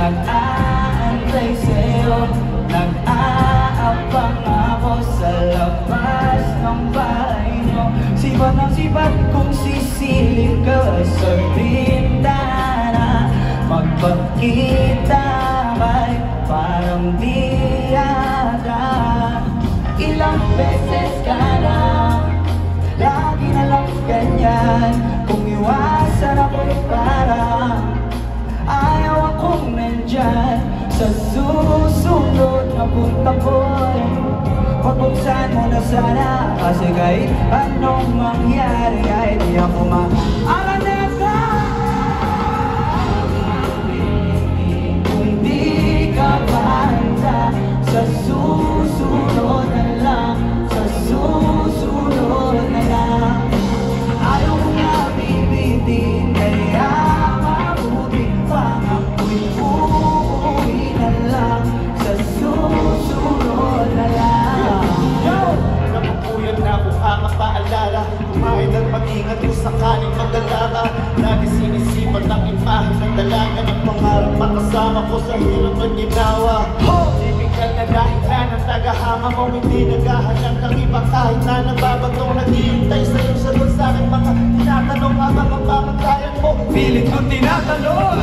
Nag-aantay sa'yo, nag-aabang ako sa labas ng bahay mo. Sibat ng sibat kung sisilip ka sa bintana. Magpakita kay parang biyada. Ilang beses ka na, lagi na lang ganyan. Kung iwasan ako'y parang ayaw akong nandyan. Sa susunod na punta ko'y pagbuksan mo na sana. Kasi kahit anong mangyari ay di ako maalaneta. Kung di ka banda, sa susunod na lang, sa susunod na lang. Ayaw ko nga bibitin, kaya mabuti pa ako'y uuwi na lang. Sa susunod na lang. Yo! Napupuyat na akong kakapaalala. Kumain at mag-ingat kung sakaling magdala ka. Lagi sinisipat ang imahe ng dalaga ng pangarap makasama ko sa hirap at ginawa. Typical na dahilan ng tagahanga mo, hindi naghahanap ng iba kahit na nababatong naghihintay sa'yo. Sagot sa'kin mga tinatanong habang ang pamagkayan mo. Pilit kong tinatanong,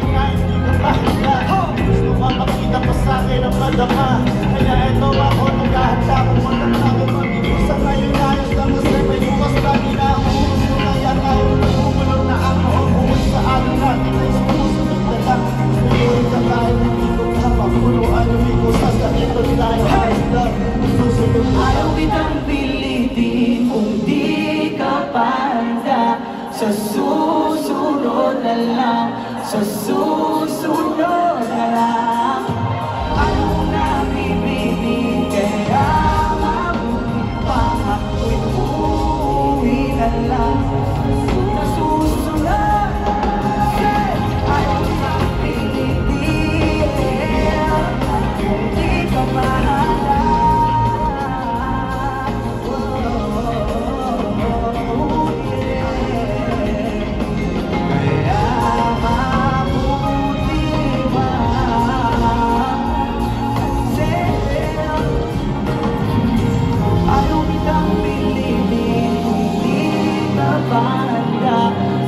Nga hindi ko pahinga. Gusto makakita pa sa'kin ang madama. Kaya eto ako naghahanda kung magkakakit mag-iusa. Ngayon ayos lang kasi may bukas lagi na ako. Gusto kaya tayo umulong na ako. Umuwi sa akin natin ay sumusunod na lang. Ngayon ka kahit hindi ko kapakulo. Ano ko sasakit at tayo ayos lang. Susunod na ayaw kitang pilitin kung di ka panda. Sa susunod na lang, sa susunod na lang. Ayaw ko na bibitin, kaya mabuti pa ako'y uuwi na lang. Sa susunod, ayaw ko na pilitin kung di ka mahal.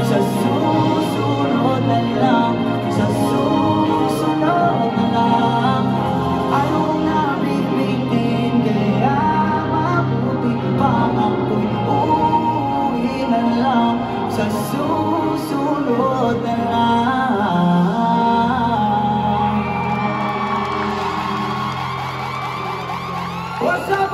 Sa susunod na lang, sa susunod na lang. Ayaw ko na bibitin, kaya mabuti pa ako'y uuwi na lang. Sa susunod na lang. What's up,